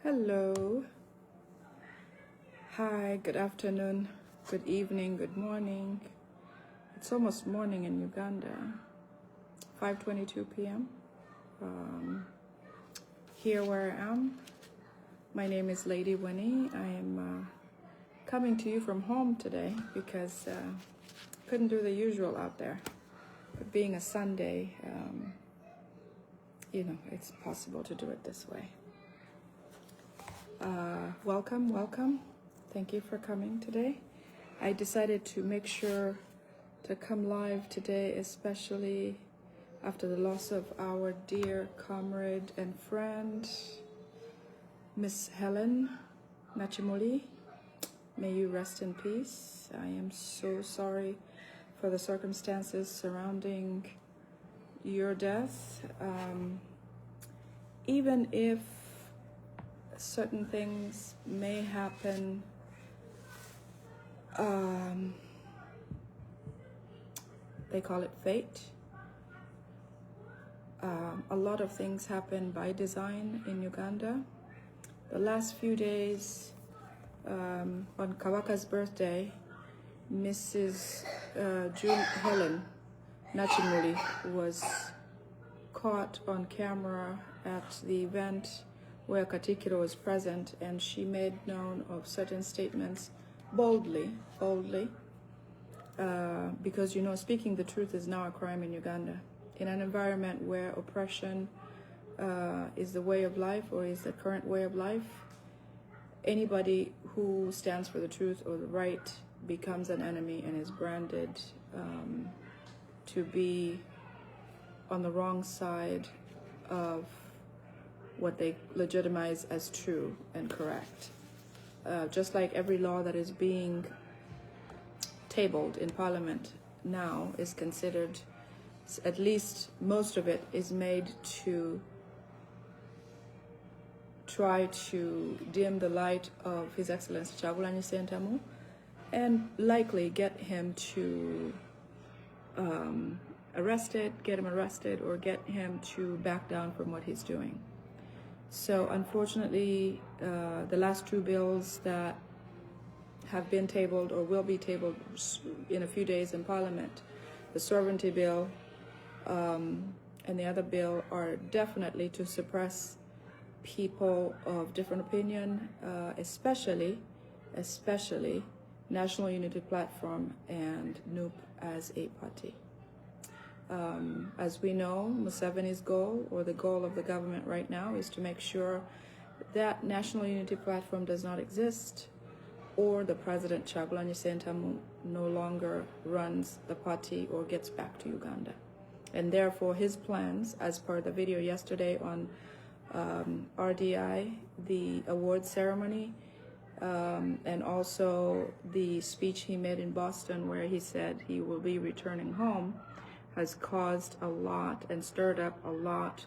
Hello. Hi, good afternoon, good evening, good morning. It's almost morning in Uganda, 5:22 p.m. Here where I am, my name is LadyWinnie. I am coming to you from home today because couldn't do the usual out there. But being a Sunday, it's possible to do it this way. Welcome. Thank you for coming today. I decided to make sure to come live today, especially after the loss of our dear comrade and friend, Miss Helen Nachimoli. May you rest in peace. I am so sorry for the circumstances surrounding your death. Even if certain things may happen, they call it fate. A lot of things happen by design in Uganda. The last few days, on Kawaka's birthday, Mrs. Helen Nachimuli was caught on camera at the event where Katikiro was present, and she made known of certain statements boldly, because speaking the truth is now a crime in Uganda. In an environment where oppression is the way of life, or is the current way of life, anybody who stands for the truth or the right becomes an enemy and is branded to be on the wrong side of what they legitimize as true and correct. Just like every law that is being tabled in Parliament now is considered, at least most of it is made to try to dim the light of His Excellency Kyagulanyi Ssentamu and likely get him to get him arrested or get him to back down from what he's doing. So unfortunately, the last two bills that have been tabled or will be tabled in a few days in Parliament, the sovereignty bill and the other bill, are definitely to suppress people of different opinion, especially National Unity Platform and NUP as a party. As we know, Museveni's goal, or the goal of the government right now, is to make sure that National Unity Platform does not exist, or the President Kyagulanyi Ssentamu no longer runs the party or gets back to Uganda. And therefore his plans, as per the video yesterday on RDI, the award ceremony, and also the speech he made in Boston where he said he will be returning home, has caused a lot and stirred up a lot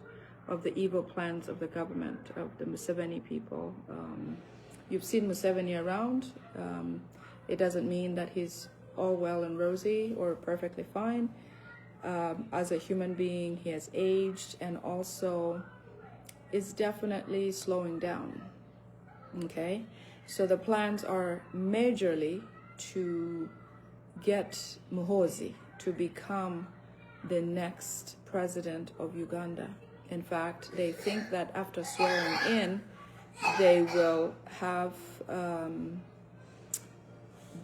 of the evil plans of the government, of the Museveni people. You've seen Museveni around. It doesn't mean that he's all well and rosy or perfectly fine. As a human being, he has aged and also is definitely slowing down. Okay? So the plans are majorly to get Muhoozi to become the next president of Uganda. In fact, they think that after swearing in, they will have,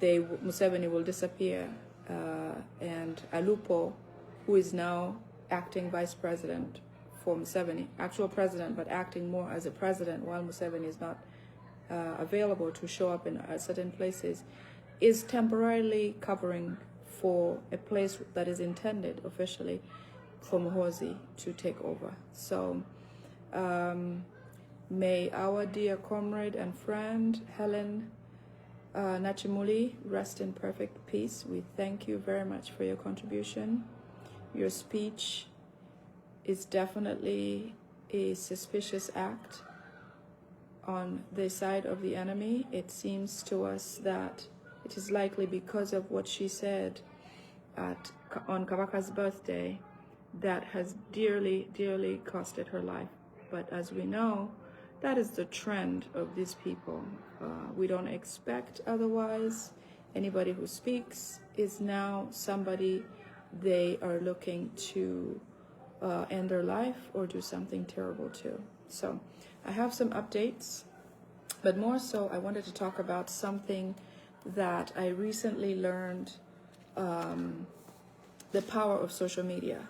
Museveni will disappear, and Alupo, who is now acting vice president for Museveni, actual president, but acting more as a president while Museveni is not available to show up in certain places, is temporarily covering for a place that is intended officially for Muhoozi to take over. So may our dear comrade and friend Helen Nachimuli rest in perfect peace. We thank you very much for your contribution. Your speech is definitely a suspicious act on the side of the enemy. It seems to us that it is likely because of what she said on Kawaka's birthday that has dearly costed her life. But as we know, that is the trend of these people. We don't expect otherwise. Anybody who speaks is now somebody they are looking to end their life or do something terrible to. So I have some updates, but more so I wanted to talk about something that I recently learned, the power of social media.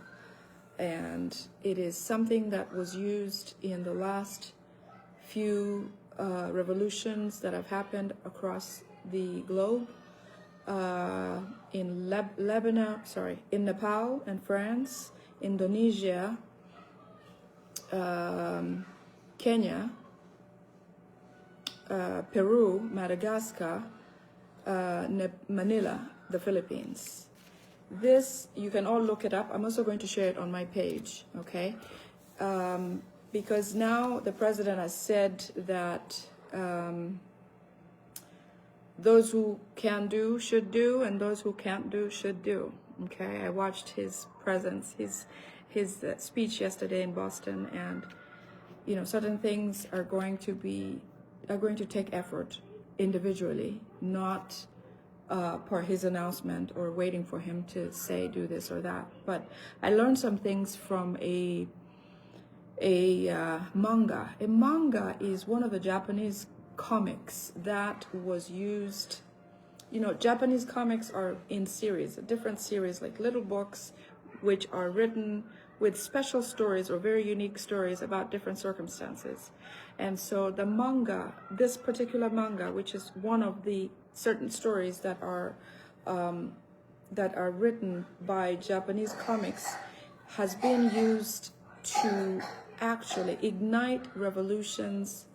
And it is something that was used in the last few revolutions that have happened across the globe, in in Nepal and France, Indonesia, Kenya, Peru, Madagascar, Manila, the Philippines. This, you can all look it up. I'm also going to share it on my page, okay? Because now the president has said that those who can do should do, and those who can't do should do, okay? I watched his his speech yesterday in Boston, and you know, certain things are going to take effort individually, not per his announcement or waiting for him to say do this or that. But I learned some things from a manga. A manga is one of the Japanese comics that was used. You know, Japanese comics are in series, a different series, like little books, which are written with special stories or very unique stories about different circumstances. And so the manga, this particular manga, which is one of the certain stories that are written by Japanese comics, has been used to actually ignite revolutions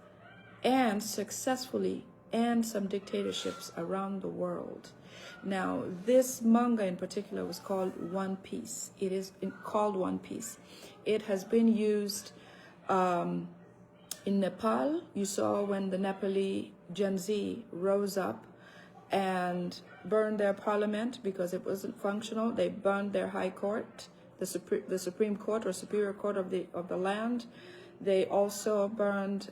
and successfully end some dictatorships around the world. Now, this manga in particular was called One Piece. It is called One Piece. It has been used in Nepal. You saw when the Nepali Gen Z rose up and burned their parliament because it wasn't functional. They burned their high court, the Supreme Court or Superior Court of the land. They also burned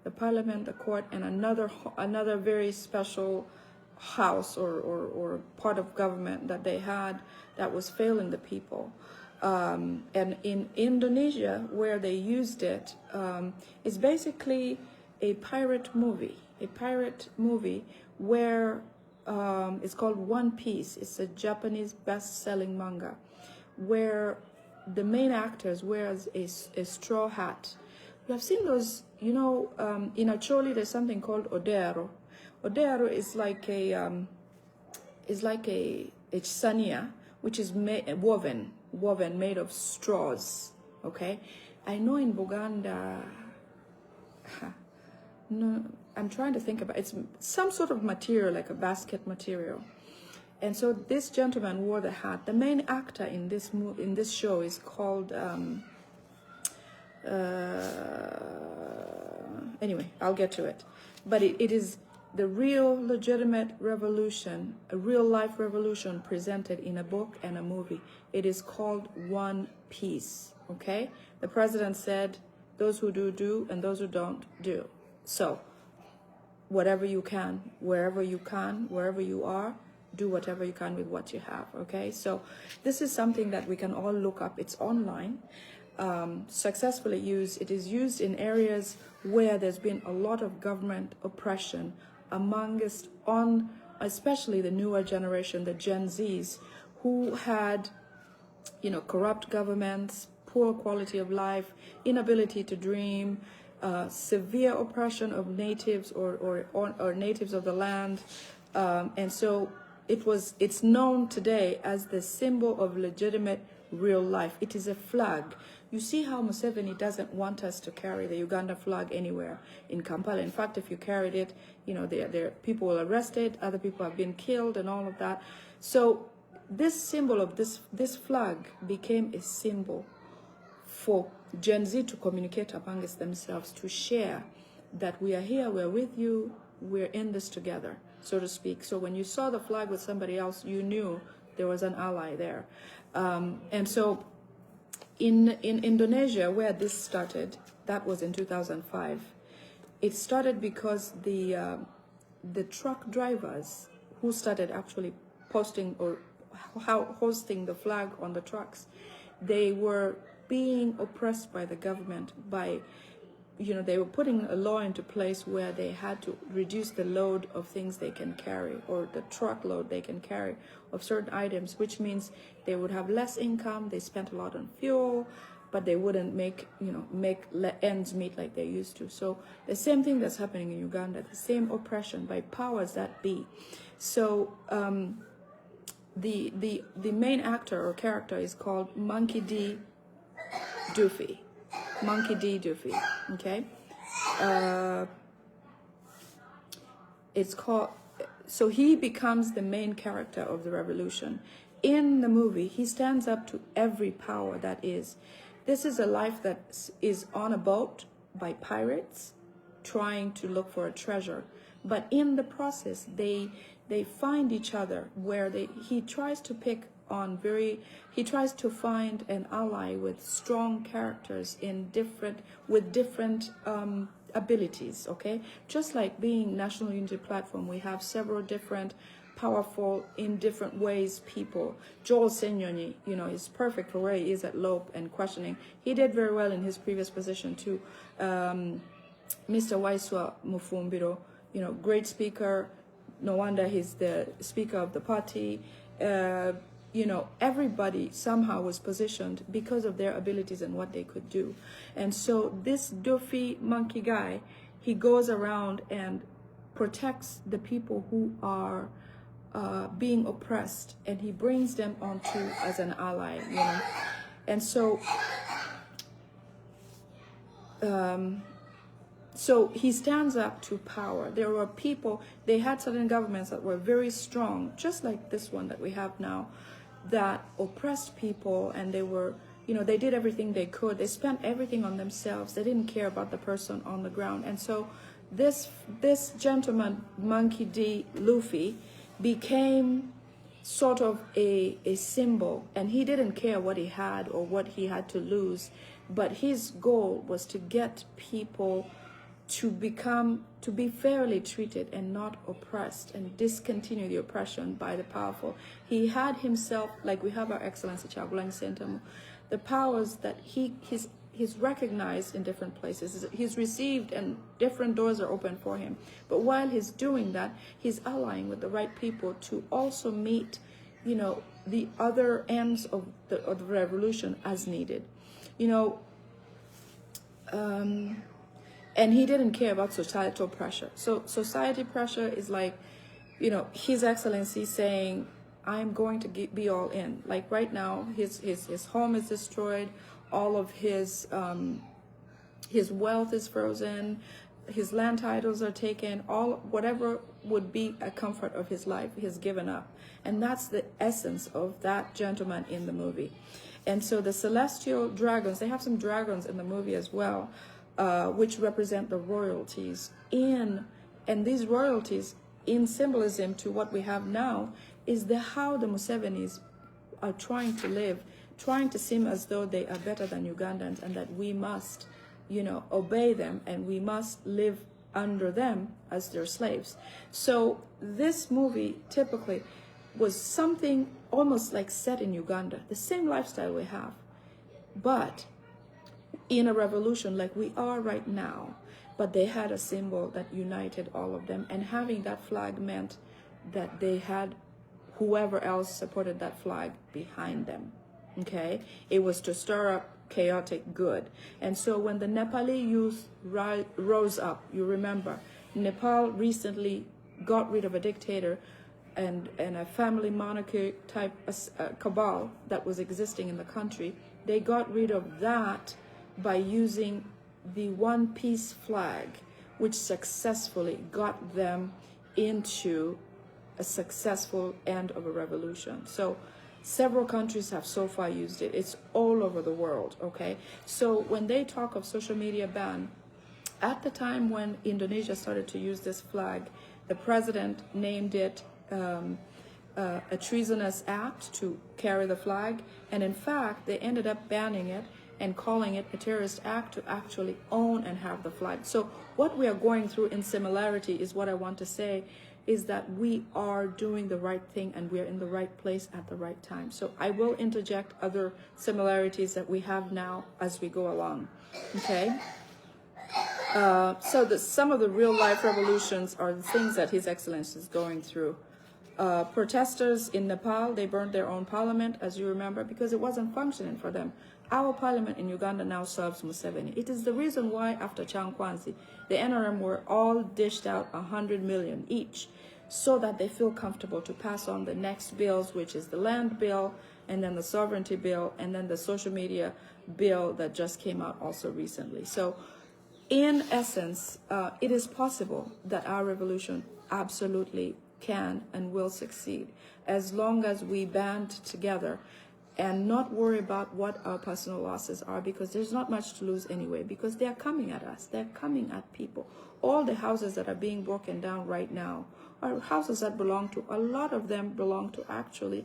the parliament, the court, and another very special house or part of government that they had that was failing the people. And in Indonesia, where they used it, is basically a pirate movie where it's called One Piece. It's a Japanese best-selling manga where the main actors wears a straw hat. You have seen those, you know, in Acholi there's something called odero. Odero is like a sania, which is woven made of straws. Okay, I know in Buganda. No, I'm trying to think about it's some sort of material, like a basket material. And so this gentleman wore the hat. The main actor in this show is called anyway, I'll get to it. But it is the real legitimate revolution, a real life revolution presented in a book and a movie. It is called One Piece, okay? The president said, those who do, and those who don't, do. So, whatever you can, wherever you are, do whatever you can with what you have, okay? So, this is something that we can all look up. It's online. Successfully used. It is used in areas where there's been a lot of government oppression especially the newer generation, the Gen Zs, who had, you know, corrupt governments, poor quality of life, inability to dream, severe oppression of natives or natives of the land, and so it's known today as the symbol of legitimate real life. It is a flag. You see how Museveni doesn't want us to carry the Uganda flag anywhere in Kampala. In fact, if you carried it, you know, people were arrested, other people have been killed and all of that. So this symbol of this flag became a symbol for Gen Z to communicate amongst themselves, to share that we are here, we're with you, we're in this together, so to speak. So when you saw the flag with somebody else, you knew there was an ally there. And so in Indonesia, where this started, that was in 2005. It started because the truck drivers who started actually posting or hosting the flag on the trucks, they were being oppressed by the government by, they were putting a law into place where they had to reduce the load of things they can carry, or the truckload they can carry of certain items, which means they would have less income. They spent a lot on fuel, but they wouldn't make ends meet like they used to. So the same thing that's happening in Uganda, the same oppression by powers that be. So the main actor or character is called Monkey D. Doofy. Monkey D. Doofy, okay? It's called, so he becomes the main character of the revolution. In the movie, he stands up to every power that is. This is a life that is on a boat by pirates trying to look for a treasure. But in the process, they find each other where he tries to pick on he tries to find an ally with strong characters with different abilities, okay? Just like being National Unity Platform, we have several different powerful in different ways people. Joel Senyonyi, is perfect for where he is at Lope and questioning. He did very well in his previous position too. Mr. Waiswa Mufumbiro, great speaker. No wonder he's the speaker of the party. Everybody somehow was positioned because of their abilities and what they could do. And so this doofy monkey guy, he goes around and protects the people who are being oppressed, and he brings them onto as an ally, And so so he stands up to power. There were people, they had certain governments that were very strong, just like this one that we have now, that oppressed people, and they were, they did everything they could. They spent everything on themselves. They didn't care about the person on the ground. And so this gentleman, Monkey D. Luffy, became sort of a symbol, and he didn't care what he had or what he had to lose, but his goal was to get people to be fairly treated and not oppressed, and discontinue the oppression by the powerful. He had himself, like we have our Excellency Chagulanyi Sentamu, the powers that he's recognized in different places. He's received, and different doors are open for him. But while he's doing that, he's allying with the right people to also meet, the other ends of the revolution as needed. And he didn't care about societal pressure. So society pressure is like, His Excellency saying, I'm going to be all in. Like right now, his home is destroyed. All of his wealth is frozen. His land titles are taken. Whatever would be a comfort of his life, he's given up. And that's the essence of that gentleman in the movie. And so the celestial dragons, they have some dragons in the movie as well, which represent the royalties and these royalties in symbolism to what we have now is how the Musevenis are trying to live, trying to seem as though they are better than Ugandans, and that we must, obey them, and we must live under them as their slaves. So this movie typically was something almost like set in Uganda, the same lifestyle we have, but in a revolution like we are right now. But they had a symbol that united all of them, and having that flag meant that they had whoever else supported that flag behind them. Okay, it was to stir up chaotic good. And so when the Nepali youth rose up, you remember, Nepal recently got rid of a dictator and a family monarchy type cabal that was existing in the country. They got rid of that by using the one piece flag, which successfully got them into a successful end of a revolution. So several countries have so far used it. It's all over the world, okay? So when they talk of social media ban, at the time when Indonesia started to use this flag, the president named it a treasonous act to carry the flag. And in fact, they ended up banning it. and calling it a terrorist act to actually own and have the flag. So what we are going through in similarity is what I want to say is that we are doing the right thing and we are in the right place at the right time. So I will interject other similarities that we have now as we go along. Okay? So some of the real life revolutions are the things that His Excellency is going through. Protesters in Nepal, they burned their own parliament, as you remember, because it wasn't functioning for them. Our parliament in Uganda now serves Museveni. It is the reason why after Kyakoze, the NRM were all dished out 100 million each, so that they feel comfortable to pass on the next bills, which is the land bill, and then the sovereignty bill, and then the social media bill that just came out also recently. So in essence, it is possible that our revolution absolutely can and will succeed as long as we band together and not worry about what our personal losses are, because there's not much to lose anyway, because they're coming at us, they're coming at people. All the houses that are being broken down right now are houses that belong to, a lot of them belong to actually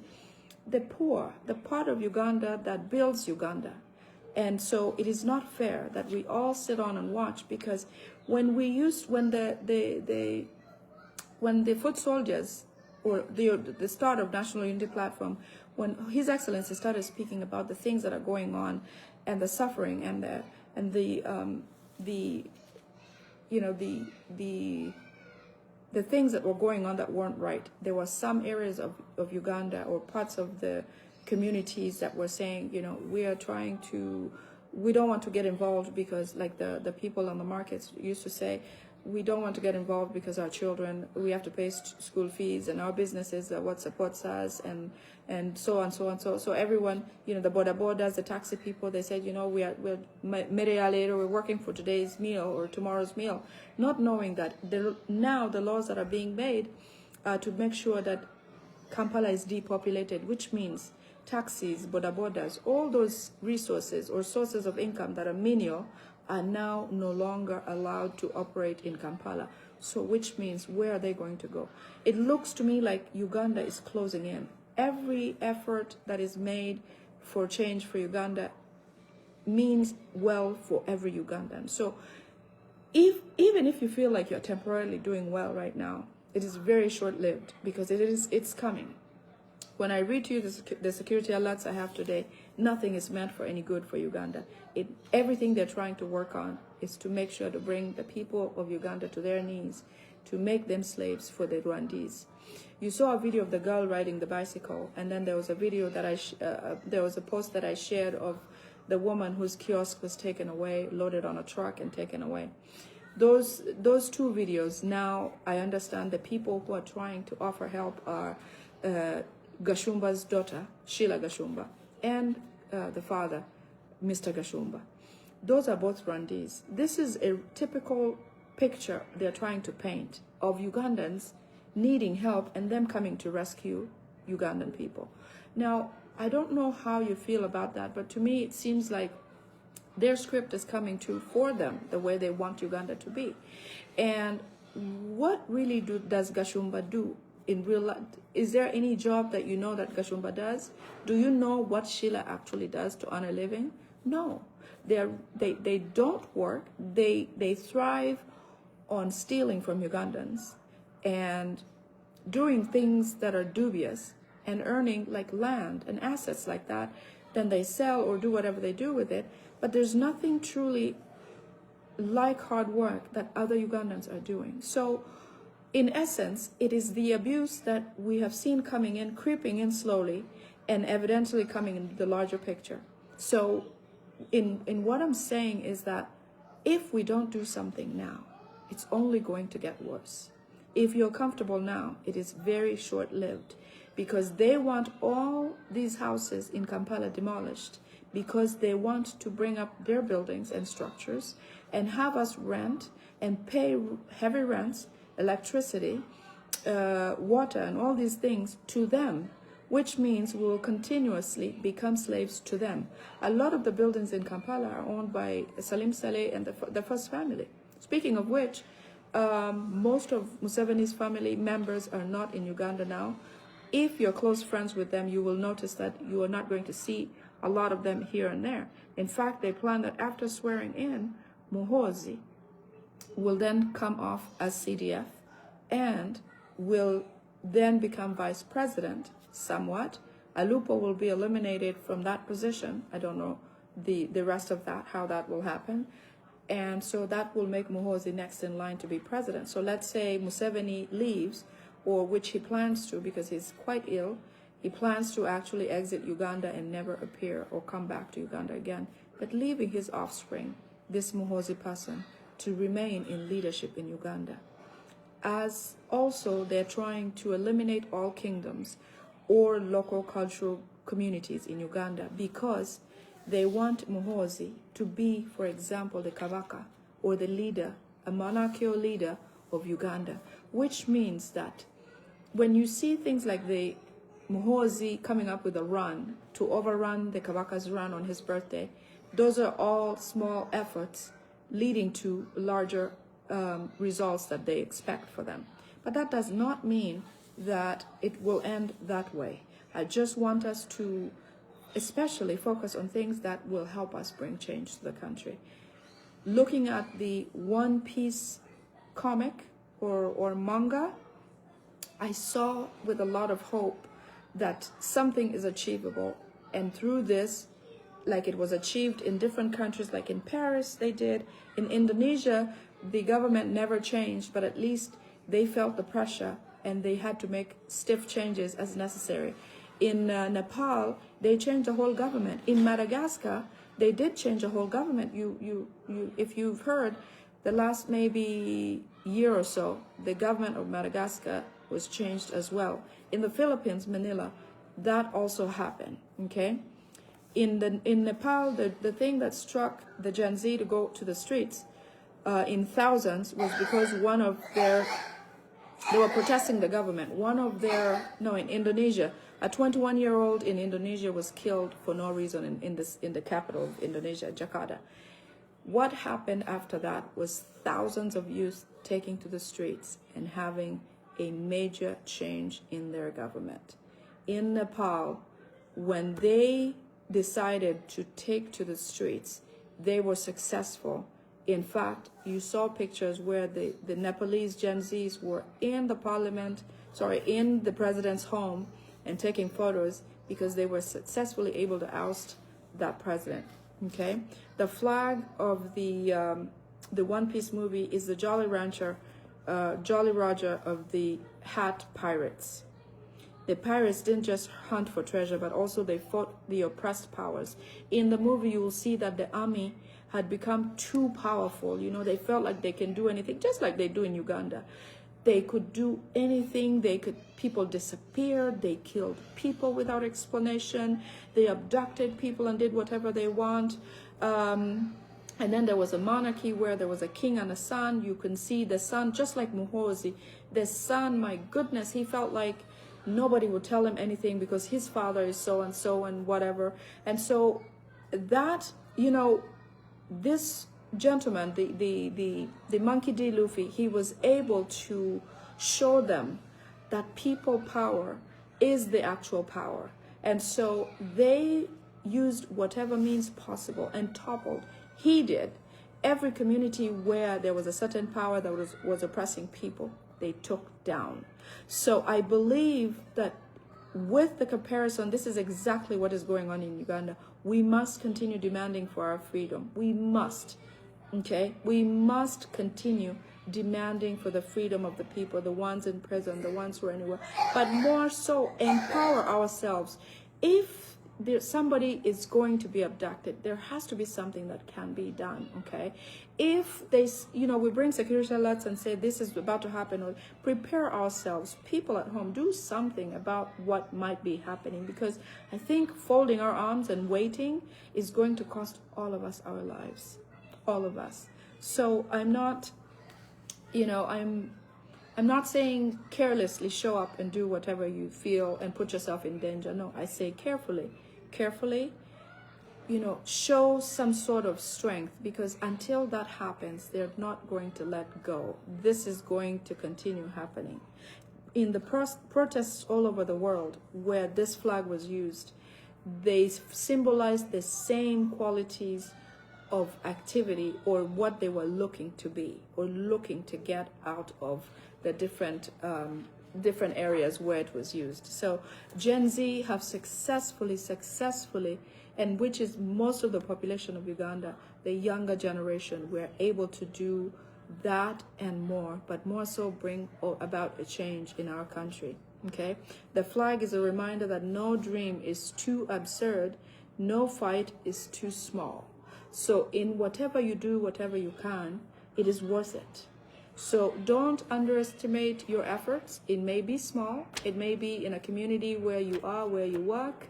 the poor, the part of Uganda that builds Uganda. And so it is not fair that we all sit on and watch, because when the foot soldiers, or the start of National Unity Platform, when His Excellency started speaking about the things that are going on, and the suffering, and the things that were going on that weren't right, there were some areas of Uganda or parts of the communities that were saying, we don't want to get involved because, like the people on the markets used to say, we don't want to get involved because our children, we have to pay school fees, and our businesses are what supports us, and so on, so on. So everyone, the boda bodas, the taxi people, they said, we're later, we're working for today's meal or tomorrow's meal, not knowing that now the laws that are being made to make sure that Kampala is depopulated, which means taxis, boda bodas, all those resources or sources of income that are menial are now no longer allowed to operate in Kampala. So which means, where are they going to go? It looks to me like Uganda is closing in. Every effort that is made for change for Uganda means well for every Ugandan. So even if you feel like you're temporarily doing well right now, it is very short-lived, because it's coming. When I read to you the security alerts I have today, nothing is meant for any good for Uganda. Everything they're trying to work on is to make sure to bring the people of Uganda to their knees, to make them slaves for the Rwandese. You saw a video of the girl riding the bicycle, and then there was a video that there was a post that I shared of the woman whose kiosk was taken away, loaded on a truck and taken away. Those two videos, now I understand the people who are trying to offer help are Gashumba's daughter, Sheila Gashumba, and the father, Mr. Gashumba. Those are both Rwandese. This is a typical picture they're trying to paint of Ugandans needing help and them coming to rescue Ugandan people. Now, I don't know how you feel about that, but to me it seems like their script is coming to for them the way they want Uganda to be. And what really does Gashumba do in real life? Is there any job that you know that Gashumba does? Do you know what Sheila actually does to earn a living? No. They don't work. They thrive on stealing from Ugandans and doing things that are dubious and earning like land and assets like that. Then they sell or do whatever they do with it. But there's nothing truly like hard work that other Ugandans are doing. So in essence, it is the abuse that we have seen coming in, creeping in slowly, and evidently coming into the larger picture. So in what I'm saying is that if we don't do something now, it's only going to get worse. If you're comfortable now, it is very short-lived, because they want all these houses in Kampala demolished, because they want to bring up their buildings and structures and have us rent and pay heavy rents, electricity, water, and all these things to them, which means we will continuously become slaves to them. A lot of the buildings in Kampala are owned by Salim Saleh and the first family. Speaking of which, most of Museveni's family members are not in Uganda now. If you're close friends with them, you will notice that you are not going to see a lot of them here and there. In fact, they plan that after swearing in, Muhoozi will then come off as CDF and will then become vice president somewhat. Alupo will be eliminated from that position. I don't know the rest of that, how that will happen. And so that will make Muhoozi next in line to be president. So let's say Museveni leaves, or which he plans to because he's quite ill. He plans to actually exit Uganda and never appear or come back to Uganda again, but leaving his offspring, this Muhoozi person, to remain in leadership in Uganda. As also they're trying to eliminate all kingdoms or local cultural communities in Uganda because they want Muhoozi to be, for example, the Kabaka or the leader, a monarchical leader of Uganda, which means that when you see things like the Muhoozi coming up with a run to overrun the Kabaka's run on his birthday, those are all small efforts leading to larger results that they expect for them. But that does not mean that it will end that way. I just want us to especially focus on things that will help us bring change to the country. Looking at the One Piece comic or manga, I saw with a lot of hope that something is achievable. And through this, like it was achieved in different countries, like in Paris they did, in Indonesia, the government never changed, but at least they felt the pressure and they had to make stiff changes as necessary. In Nepal, they changed the whole government. In Madagascar, they did change the whole government. If you've heard, the last maybe year or so, the government of Madagascar was changed as well. In the Philippines, Manila, that also happened, okay? In Nepal, the thing that struck the Gen Z to go to the streets in thousands was because they were protesting the government. In Indonesia, a 21-year-old in Indonesia was killed for no reason in the capital of Indonesia, Jakarta. What happened after that was thousands of youth taking to the streets and having a major change in their government. In Nepal, when they decided to take to the streets, they were successful. In fact, you saw pictures where the Nepalese Gen Zs were in the president's home and taking photos because they were successfully able to oust that president. Okay, the flag of the One Piece movie is the Jolly Roger of the Hat Pirates. The pirates didn't just hunt for treasure, but also they fought the oppressed powers. In the movie, you will see that the army had become too powerful. You know, they felt like they can do anything, just like they do in Uganda. They could do anything. People disappeared. They killed people without explanation. They abducted people and did whatever they want. And then there was a monarchy where there was a king and a son. You can see the son, just like Muhoozi. The son, my goodness, he felt like nobody would tell him anything because his father is so-and-so and whatever. And so that, this gentleman, the Monkey D. Luffy, he was able to show them that people power is the actual power. And so they used whatever means possible and toppled. He did. Every community where there was a certain power that was oppressing people, they took down. So I believe that with the comparison, this is exactly what is going on in Uganda. We must continue demanding for our freedom. We must, okay? We must continue demanding for the freedom of the people, the ones in prison, the ones who are anywhere, but more so empower ourselves. If somebody is going to be abducted, there has to be something that can be done, okay? If we bring security alerts and say this is about to happen, or prepare ourselves, people at home, do something about what might be happening, because I think folding our arms and waiting is going to cost all of us our lives, all of us. So I'm not, I'm not saying carelessly show up and do whatever you feel and put yourself in danger. No, I say carefully, show some sort of strength, because until that happens, they're not going to let go. This is going to continue happening. In the protests all over the world where this flag was used, they symbolize the same qualities of activity or what they were looking to be or looking to get out of the different areas where it was used. So Gen Z have successfully, and which is most of the population of Uganda, the younger generation, were able to do that and more, but more so bring about a change in our country. Okay, the flag is a reminder that no dream is too absurd, no fight is too small. So in whatever you do, whatever you can, it is worth it. So don't underestimate your efforts. It may be small, it may be in a community where you are, where you work.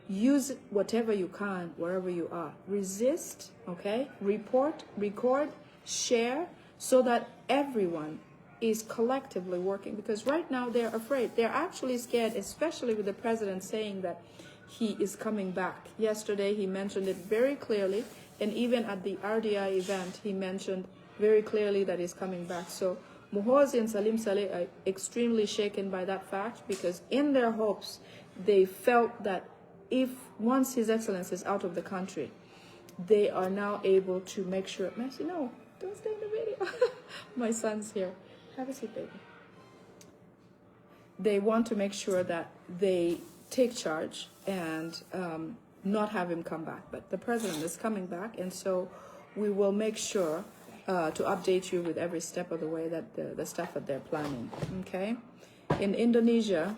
Use whatever you can, wherever you are. Resist, okay? Report, record, share, so that everyone is collectively working, because right now they're afraid. They're actually scared, especially with the president saying that he is coming back. Yesterday he mentioned it very clearly, and even at the RDI event he mentioned very clearly that he's coming back. So Muhoozi and Salim Saleh are extremely shaken by that fact, because in their hopes they felt that if once His Excellency is out of the country, they are now able to make sure. Messi, no, don't stay in the video. My son's here. Have a seat, baby. They want to make sure that they take charge and not have him come back. But the president is coming back, and so we will make sure to update you with every step of the way that the stuff that they're planning. Okay? In Indonesia,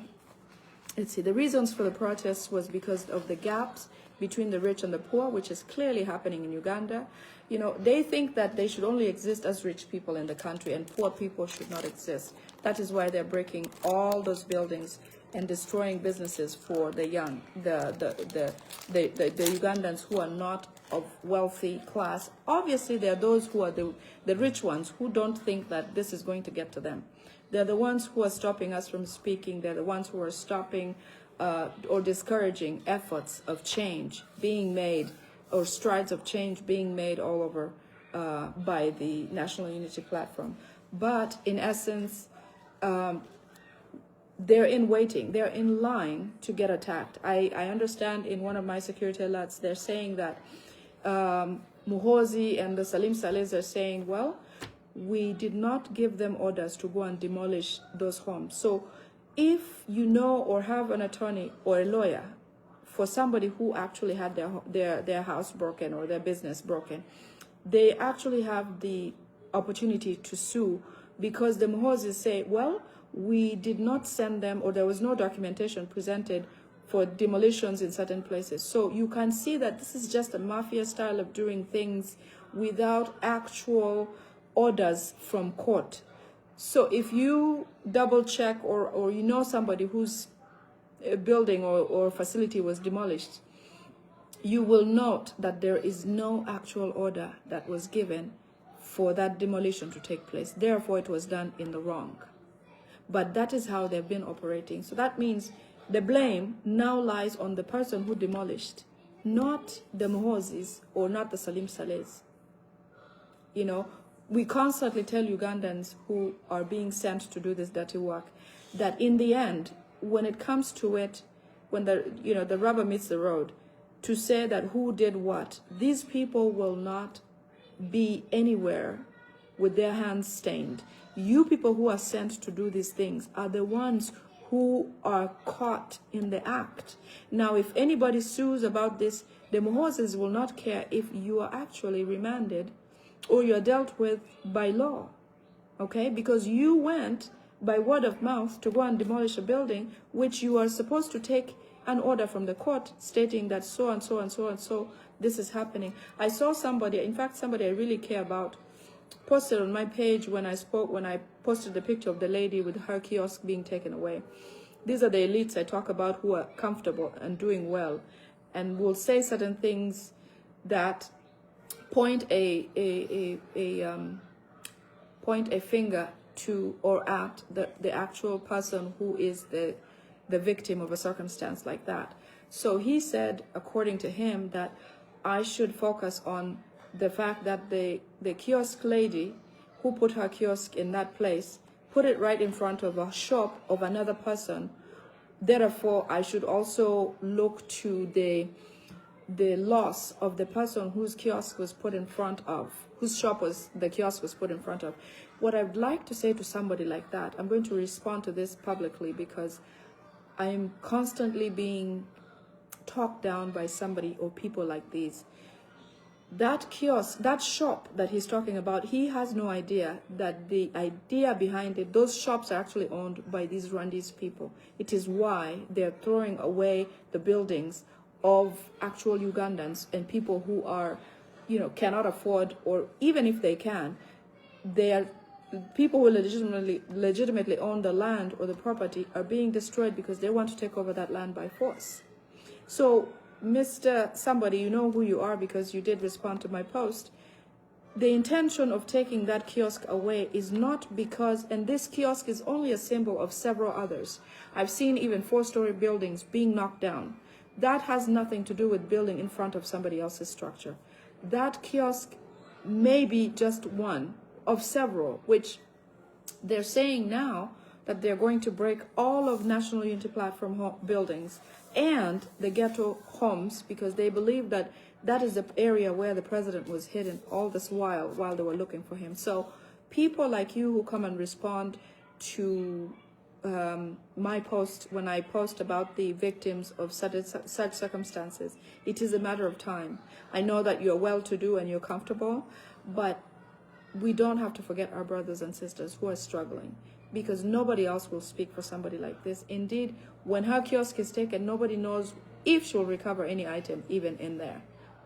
let's see, the reasons for the protests was because of the gaps between the rich and the poor, which is clearly happening in Uganda. You know, they think that they should only exist as rich people in the country and poor people should not exist. That is why they're breaking all those buildings and destroying businesses for the young, the Ugandans who are not of wealthy class. Obviously, there are those who are the rich ones who don't think that this is going to get to them. They're the ones who are stopping us from speaking. They're the ones who are stopping or discouraging efforts of change being made, or strides of change being made all over by the National Unity Platform. But in essence, they're in waiting. They're in line to get attacked. I understand in one of my security alerts, they're saying that Muhoozi and the Salim Salehs are saying, well, we did not give them orders to go and demolish those homes. So if you know or have an attorney or a lawyer for somebody who actually had their house broken or their business broken, they actually have the opportunity to sue, because the Muhoozis say, well, we did not send them, or there was no documentation presented for demolitions in certain places. So you can see that this is just a mafia style of doing things without actual orders from court. So if you double check or you know somebody whose building or facility was demolished, you will note that there is no actual order that was given for that demolition to take place. Therefore, it was done in the wrong. But that is how they've been operating. So that means the blame now lies on the person who demolished, not the Muhoozis or not the Salim Salehs. You know, we constantly tell Ugandans who are being sent to do this dirty work that in the end, when it comes to it, when the rubber meets the road, to say that who did what, these people will not be anywhere with their hands stained. You people who are sent to do these things are the ones who are caught in the act. Now, if anybody sues about this, the Muhoozis will not care if you are actually remanded or you're dealt with by law, okay? Because you went by word of mouth to go and demolish a building, which you are supposed to take an order from the court stating that so and so and so and so this is happening. I saw somebody, in fact, somebody I really care about, posted on my page when I posted the picture of the lady with her kiosk being taken away. These are the elites I talk about who are comfortable and doing well and will say certain things that point a finger to or at the actual person who is the victim of a circumstance like that. So he said, according to him, that I should focus on the fact that the kiosk lady who put her kiosk in that place put it right in front of a shop of another person therefore, I should also look to the loss of the person whose kiosk was put in front of, whose shop was the kiosk was put in front of. What I'd like to say to somebody like that, I'm going to respond to this publicly because I am constantly being talked down by somebody or people like these. That kiosk, that shop that he's talking about, he has no idea that the idea behind it, those shops are actually owned by these Rwandese people. It is why they're throwing away the buildings of actual Ugandans and people who are, cannot afford, or even if they can, they are people who legitimately own the land or the property are being destroyed because they want to take over that land by force. So, Mr. Somebody, you know who you are because you did respond to my post. The intention of taking that kiosk away is not because, and this kiosk is only a symbol of several others. I've seen even 4-story buildings being knocked down. That has nothing to do with building in front of somebody else's structure. That kiosk may be just one of several, which they're saying now that they're going to break all of National Unity Platform buildings and the ghetto homes because they believe that that is the area where the president was hidden all this while they were looking for him. So people like you who come and respond to my post, when I post about the victims of such circumstances, it is a matter of time. I know that you're well-to-do and you're comfortable, but we don't have to forget our brothers and sisters who are struggling, because nobody else will speak for somebody like this. Indeed, when her kiosk is taken, nobody knows if she'll recover any item even in there.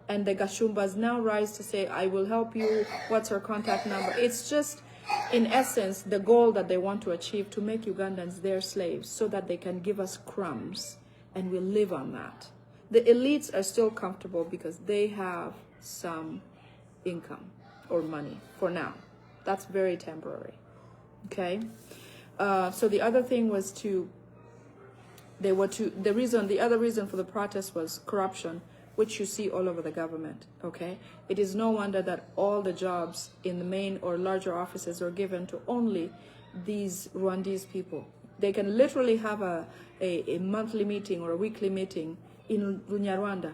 And the Gashumbas now rise to say, I will help you, what's her contact number? It's just, in essence, the goal that they want to achieve, to make Ugandans their slaves so that they can give us crumbs and we'll live on that. The elites are still comfortable because they have some income or money for now. That's very temporary. Okay, so the other thing was the other reason for the protest was corruption, which you see all over the government. Okay, it is no wonder that all the jobs in the main or larger offices are given to only these Rwandese people. They can literally have a monthly meeting or a weekly meeting in Rwanda.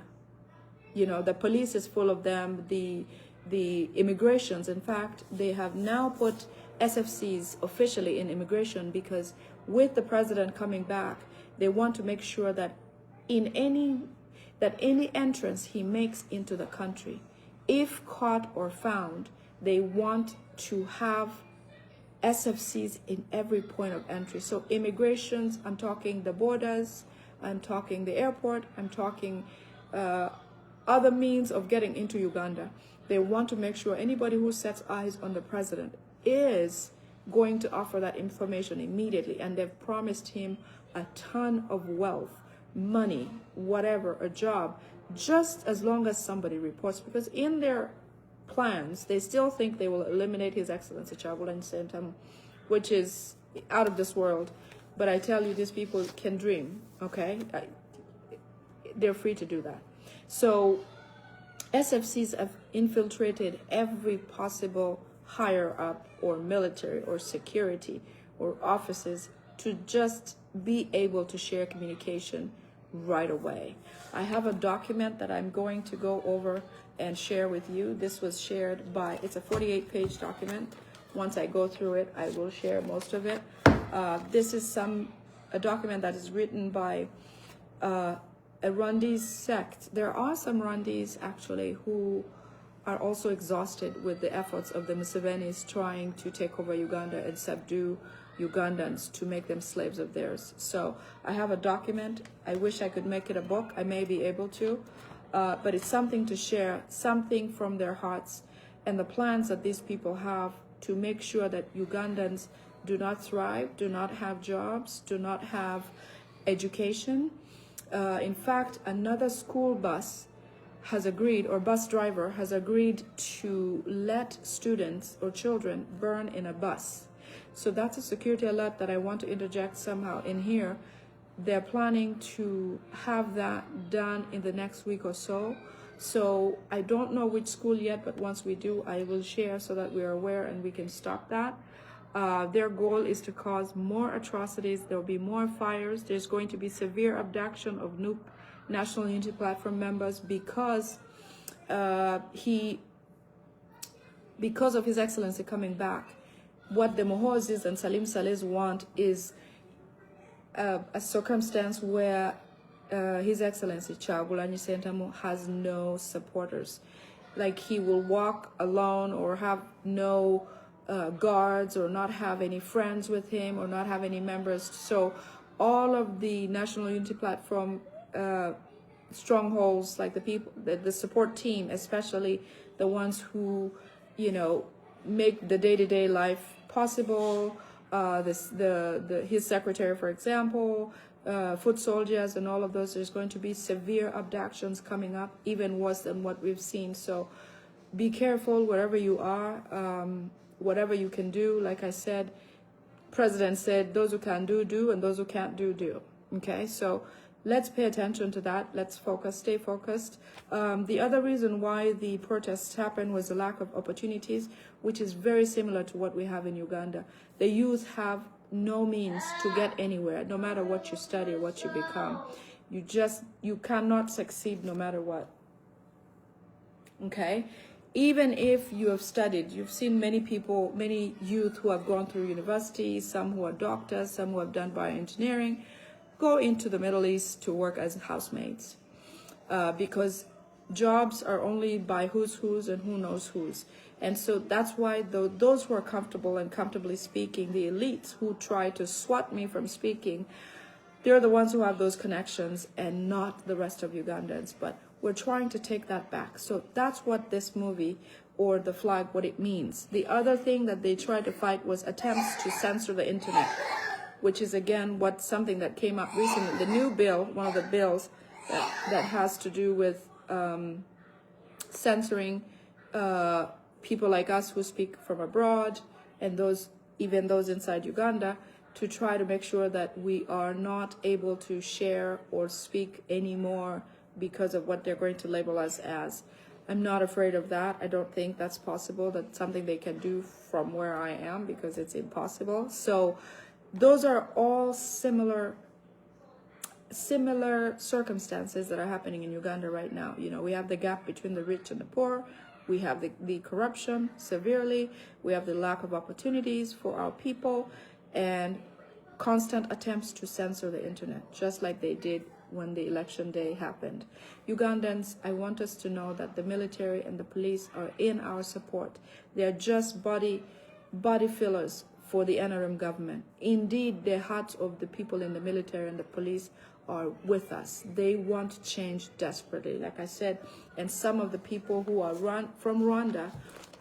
The police is full of them. The immigrations, in fact, they have now put SFCs officially in immigration because with the president coming back, they want to make sure that any entrance he makes into the country, if caught or found, they want to have SFCs in every point of entry. So immigrations, I'm talking the borders, I'm talking the airport, I'm talking other means of getting into Uganda. They want to make sure anybody who sets eyes on the president is going to offer that information immediately, and they've promised him a ton of wealth, money, whatever, a job, just as long as somebody reports, because in their plans, they still think they will eliminate His Excellency Chagulanyi Ssentamu, which is out of this world. But I tell you, these people can dream, okay? They're free to do that. So SFCs have infiltrated every possible higher up or military or security or offices to just be able to share communication right away. I have a document that I'm going to go over and share with you. This was shared by, it's a 48-page document. Once I go through it, I will share most of it. This is a document that is written by a Rwandese sect. There are some Rwandese actually who are also exhausted with the efforts of the Musevenis trying to take over Uganda and subdue Ugandans to make them slaves of theirs. So I have a document. I wish I could make it a book. I may be able to, but it's something to share, something from their hearts and the plans that these people have to make sure that Ugandans do not thrive, do not have jobs, do not have education. In fact, another school bus has agreed, or bus driver has agreed to let students or children burn in a bus. So that's a security alert that I want to interject somehow in here. They're planning to have that done in the next week or so. So I don't know which school yet, but once we do, I will share so that we're aware and we can stop that. Their goal is to cause more atrocities. There will be more fires. There's going to be severe abduction of new National Unity Platform members because because of His Excellency coming back. What the Muhozis and Salim Salehs want is a circumstance where His Excellency Kyagulanyi Ssentamu has no supporters. Like he will walk alone or have no guards or not have any friends with him or not have any members. So all of the National Unity Platform strongholds, like the people, the support team, especially the ones who, you know, make the day-to-day life possible, his secretary, for example, foot soldiers and all of those, there's going to be severe abductions coming up, even worse than what we've seen. So be careful wherever you are, whatever you can do. Like I said, President said, those who can do, and those who can't do. Okay, so let's pay attention to that. Let's focus, stay focused. The other reason why the protests happened was the lack of opportunities, which is very similar to what we have in Uganda. The youth have no means to get anywhere, no matter what you study or what you become. You cannot succeed no matter what. Okay? Even if you have studied, you've seen many people, many youth who have gone through university, some who are doctors, some who have done bioengineering, go into the Middle East to work as housemaids because jobs are only by who's and who knows who's. And so that's why those who are comfortable and comfortably speaking, the elites who try to swat me from speaking, they're the ones who have those connections and not the rest of Ugandans. But we're trying to take that back. So that's what this movie or the flag, what it means. The other thing that they tried to fight was attempts to censor the internet, which is again something that came up recently. The new bill, one of the bills that has to do with censoring people like us who speak from abroad and even those inside Uganda, to try to make sure that we are not able to share or speak anymore because of what they're going to label us as. I'm not afraid of that. I don't think that's possible. That's something they can do from where I am, because it's impossible. So those are all similar circumstances that are happening in Uganda right now. You know, we have the gap between the rich and the poor. We have the corruption severely. We have the lack of opportunities for our people and constant attempts to censor the internet, just like they did when the election day happened. Ugandans, I want us to know that the military and the police are in our support. They're just body fillers for the NRM government. Indeed, the hearts of the people in the military and the police are with us. They want change desperately, like I said. And some of the people who are from Rwanda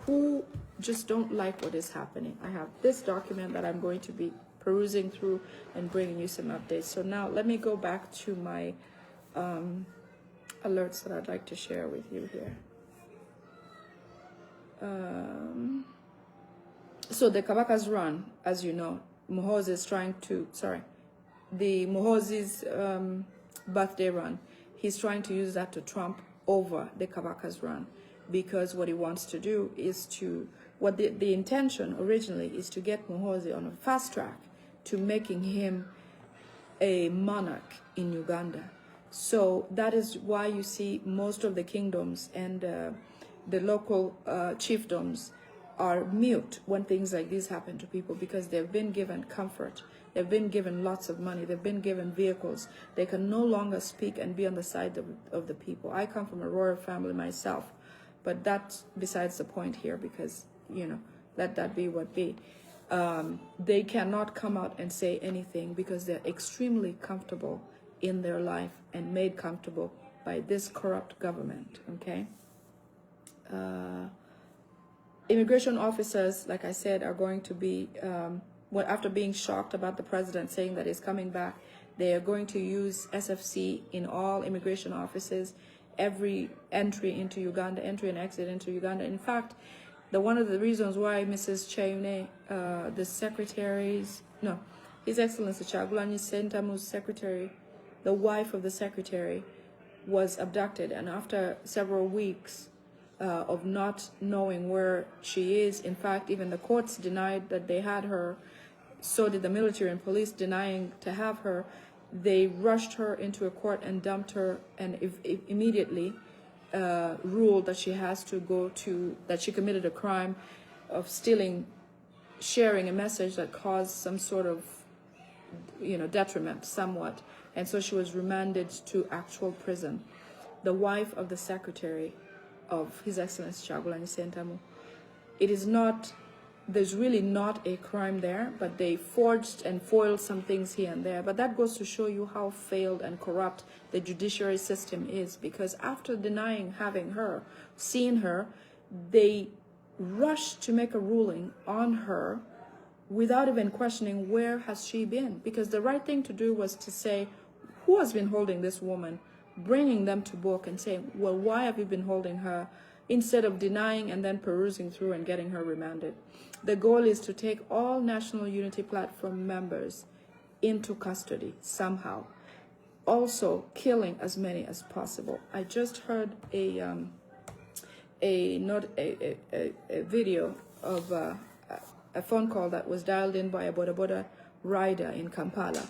who just don't like what is happening. I have this document that I'm going to be perusing through and bringing you some updates. So now let me go back to my alerts that I'd like to share with you here. So the Kabaka's run, as you know, Muhozis is trying to, the Muhozis birthday run, he's trying to use that to trump over the Kabaka's run, because what he wants to do is to, the intention originally is to get Muhoozi on a fast track to making him a monarch in Uganda. So that is why you see most of the kingdoms and the local chiefdoms are mute when things like this happen to people, because they've been given comfort. They've been given lots of money. They've been given vehicles. They can no longer speak and be on the side of the people. I come from a royal family myself, but that's besides the point here, because, you know, let that be what be. They cannot come out and say anything because they're extremely comfortable in their life and made comfortable by this corrupt government, okay? Immigration officers, like I said, are going to be, after being shocked about the president saying that he's coming back, they are going to use SFC in all immigration offices, every entry into Uganda, entry and exit into Uganda. In fact, one of the reasons why Mrs. Chayune, the secretary's, no, His Excellency Kyagulanyi Ssentamu's secretary, the wife of the secretary, was abducted, and after several weeks, of not knowing where she is. In fact, even the courts denied that they had her. So did the military and police, denying to have her. They rushed her into a court and dumped her, and immediately ruled that she has to go to, that she committed a crime of sharing a message that caused some sort of, detriment somewhat. And so she was remanded to actual prison. The wife of the secretary of His Excellency Kyagulanyi Ssentamu. There's really not a crime there, but they forged and foiled some things here and there. But that goes to show you how failed and corrupt the judiciary system is, because after denying having her, seeing her, they rushed to make a ruling on her without even questioning where has she been. Because the right thing to do was to say, who has been holding this woman, bringing them to book and saying, well, why have you been holding her, instead of denying and then perusing through and getting her remanded. The goal is to take all National Unity Platform members into custody somehow. Also, killing as many as possible. I just heard a video of a phone call that was dialed in by a Boda Boda rider in Kampala,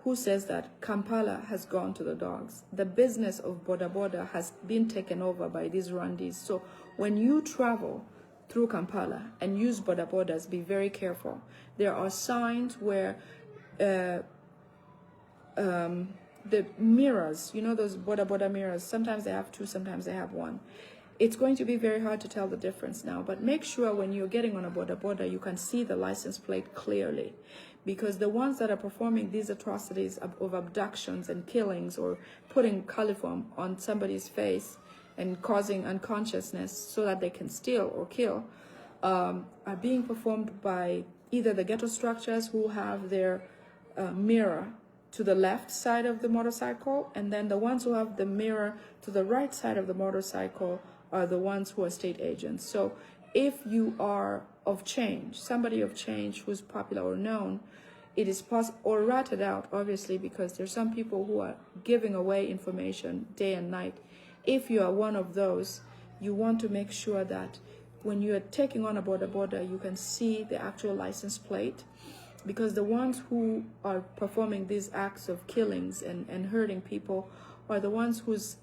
who says that Kampala has gone to the dogs. The business of Boda Boda has been taken over by these Rwandese. So when you travel through Kampala and use Boda Bodas, be very careful. There are signs where the mirrors, those Boda Boda mirrors, sometimes they have two, sometimes they have one. It's going to be very hard to tell the difference now, but make sure when you're getting on a Boda Boda, you can see the license plate clearly. Because the ones that are performing these atrocities of abductions and killings, or putting coliform on somebody's face and causing unconsciousness so that they can steal or kill, are being performed by either the ghetto structures, who have their mirror to the left side of the motorcycle, and then the ones who have the mirror to the right side of the motorcycle are the ones who are state agents. So if you are of change, somebody of change who's popular or known, it is possible, or ratted out, obviously, because there's some people who are giving away information day and night. If you are one of those, you want to make sure that when you are taking on a Boda Boda, you can see the actual license plate, because the ones who are performing these acts of killings and hurting people are the ones whose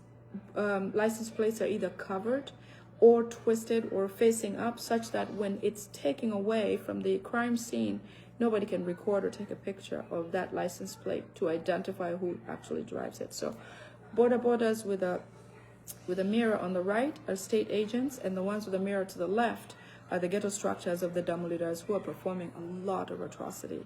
license plates are either covered or twisted or facing up, such that when it's taken away from the crime scene, nobody can record or take a picture of that license plate to identify who actually drives it. So Boda Bodas with a mirror on the right are state agents, and the ones with a mirror to the left are the ghetto structures of the Damu leaders, who are performing a lot of atrocity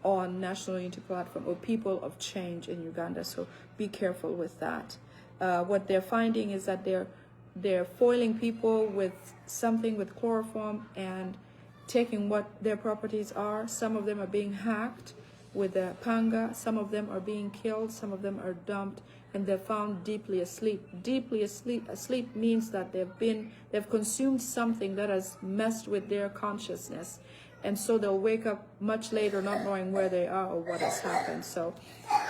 on National Unity Platform or people of change in Uganda. So be careful with that. What they're finding is that they're foiling people with something with chloroform and taking what their properties are. Some of them are being hacked with a panga, some of them are being killed, some of them are dumped, and they're found deeply asleep. Deeply asleep. Asleep means that they've consumed something that has messed with their consciousness, and so they'll wake up much later not knowing where they are or what has happened. So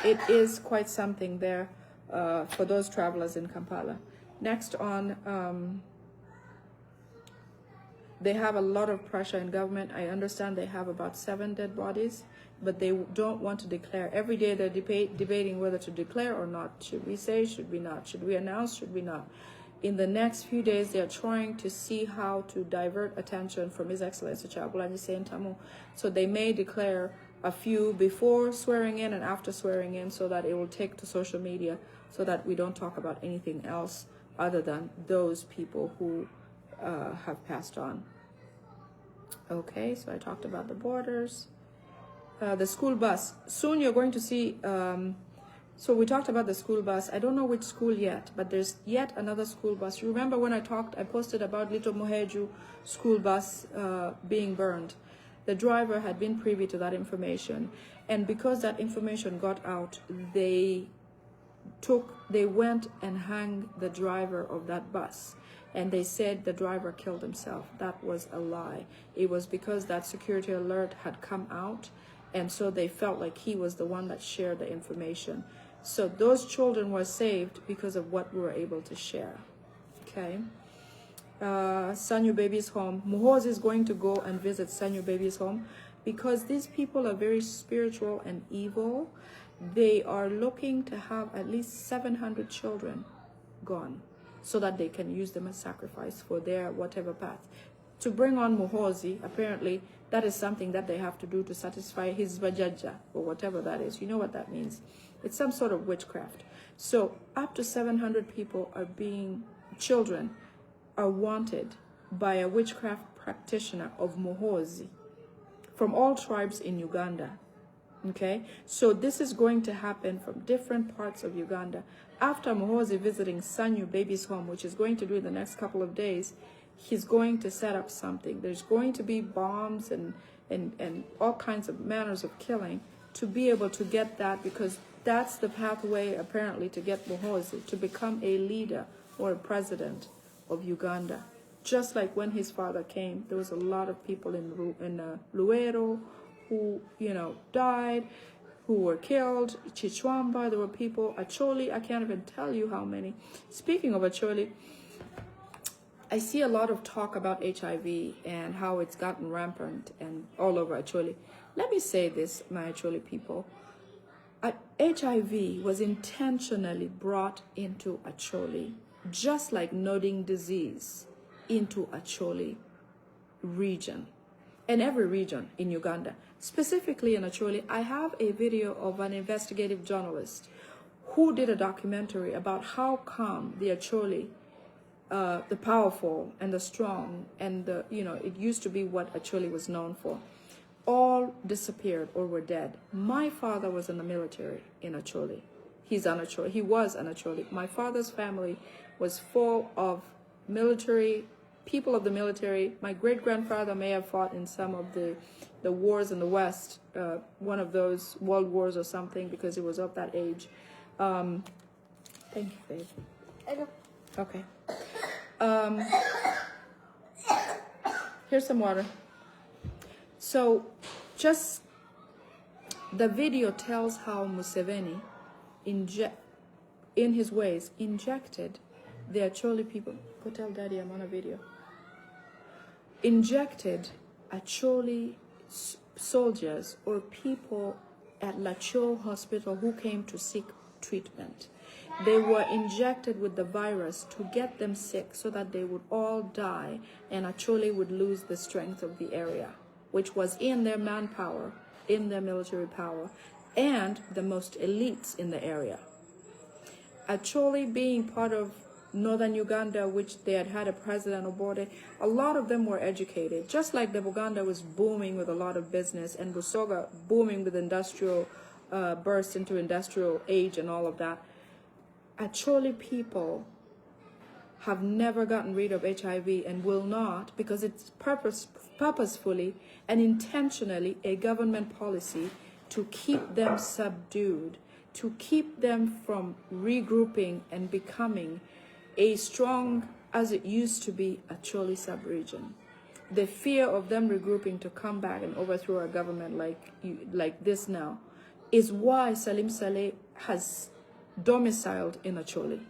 it is quite something there for those travelers in Kampala. Next on, they have a lot of pressure in government. I understand they have about 7 dead bodies, but they don't want to declare. Every day they're debating whether to declare or not. Should we say, should we not? Should we announce, should we not? In the next few days, they're trying to see how to divert attention from His Excellency Kyagulanyi Ssentamu. So they may declare a few before swearing in and after swearing in, so that it will take to social media, so that we don't talk about anything else other than those people who have passed on. Okay, so I talked about the borders. The school bus. Soon you're going to see, so we talked about the school bus. I don't know which school yet, but there's yet another school bus. You remember when I posted about Little Moheju school bus being burned. The driver had been privy to that information, and because that information got out, they went and hanged the driver of that bus. And they said the driver killed himself. That was a lie. It was because that security alert had come out, and so they felt like he was the one that shared the information. So those children were saved because of what we were able to share. Okay. Sanyu Baby's home. Muhoozi is going to go and visit Sanyu Baby's home because these people are very spiritual and evil. They are looking to have at least 700 children gone so that they can use them as sacrifice for their whatever path. To bring on Muhoozi, apparently, that is something that they have to do to satisfy his vajaja, or whatever that is. You know what that means. It's some sort of witchcraft. So up to 700 people are children are wanted by a witchcraft practitioner of Muhoozi from all tribes in Uganda. Okay, so this is going to happen from different parts of Uganda. After Muhoozi visiting Sanyu Baby's home, which is going to do in the next couple of days, he's going to set up something. There's going to be bombs and all kinds of manners of killing to be able to get that, because that's the pathway apparently to get Muhoozi to become a leader or a president of Uganda. Just like when his father came, there was a lot of people in Luero who, died, who were killed. Chichwamba, there were people. Acholi, I can't even tell you how many. Speaking of Acholi, I see a lot of talk about HIV and how it's gotten rampant and all over Acholi. Let me say this, my Acholi people. HIV was intentionally brought into Acholi, just like nodding disease into Acholi region and every region in Uganda. Specifically in Acholi, I have a video of an investigative journalist who did a documentary about how come the Acholi, the powerful and the strong and it used to be what Acholi was known for, all disappeared or were dead. My father was in the military in Acholi. He was an Acholi. My father's family was full of people of the military. My great-grandfather may have fought in some of the wars in the West, one of those world wars or something, because he was of that age. Thank you, babe. Okay. Here's some water. So, just the video tells how Museveni, in his ways, injected the Acholi people. Go tell Daddy I'm on a video. Injected Acholi soldiers or people at Lacho Hospital who came to seek treatment. They were injected with the virus to get them sick so that they would all die and Acholi would lose the strength of the area, which was in their manpower, in their military power, and the most elites in the area. Acholi being part of northern Uganda, which they had a president aboard it, a lot of them were educated. Just like the Buganda was booming with a lot of business and Busoga booming with industrial burst into industrial age and all of that, Acholi people have never gotten rid of HIV and will not, because it's purposefully and intentionally a government policy to keep them subdued, to keep them from regrouping and becoming a strong, as it used to be, Acholi sub-region. The fear of them regrouping to come back and overthrow a government like this now is why Salim Saleh has domiciled in Acholi.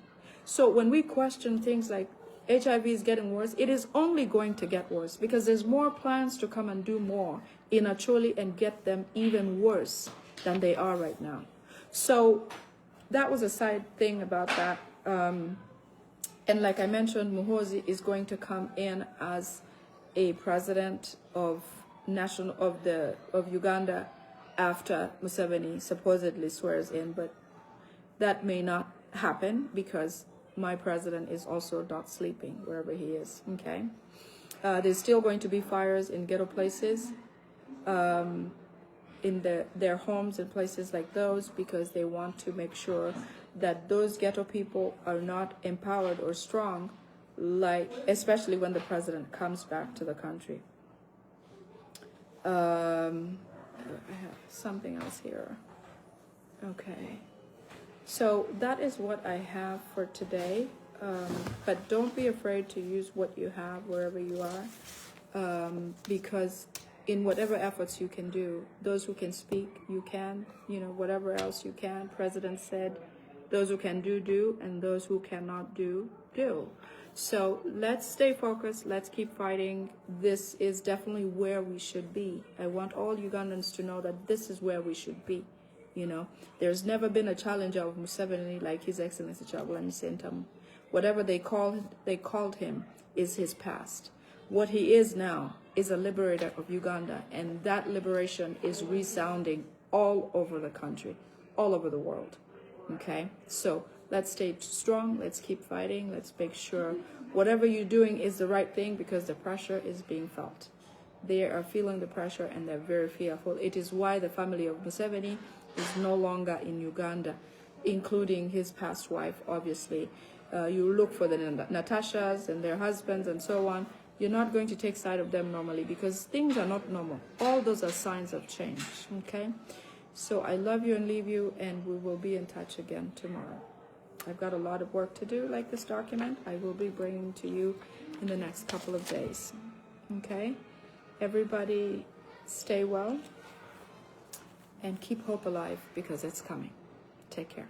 So when we question things like HIV is getting worse, it is only going to get worse because there's more plans to come and do more in Acholi and get them even worse than they are right now. So that was a side thing about that. And like I mentioned, Muhoozi is going to come in as a president of Uganda after Museveni supposedly swears in, but that may not happen because my president is also not sleeping wherever he is. Okay, there's still going to be fires in ghetto places, in their homes and places like those, because they want to make sure that those ghetto people are not empowered or strong, especially when the president comes back to the country. I have something else here. Okay. So that is what I have for today. But don't be afraid to use what you have wherever you are, because in whatever efforts you can do, those who can speak, you can, whatever else you can. President said, those who can do, and those who cannot do. So let's stay focused. Let's keep fighting. This is definitely where we should be. I want all Ugandans to know that this is where we should be. You know, there's never been a challenger of Museveni like His Excellency Kyagulanyi Ssentamu. Whatever they called him is his past. What he is now is a liberator of Uganda, and that liberation is resounding all over the country, all over the world. Okay, so let's stay strong. Let's keep fighting. Let's make sure whatever you're doing is the right thing, because the pressure is being felt. They are feeling the pressure and they're very fearful. It is why the family of Museveni is no longer in Uganda, including his past wife, obviously. You look for the Natashas and their husbands and so on. You're not going to take side of them normally, because things are not normal. All those are signs of change, okay? So I love you and leave you, and we will be in touch again tomorrow. I've got a lot of work to do, like this document. I will be bringing to you in the next couple of days, okay? Everybody stay well and keep hope alive, because it's coming. Take care.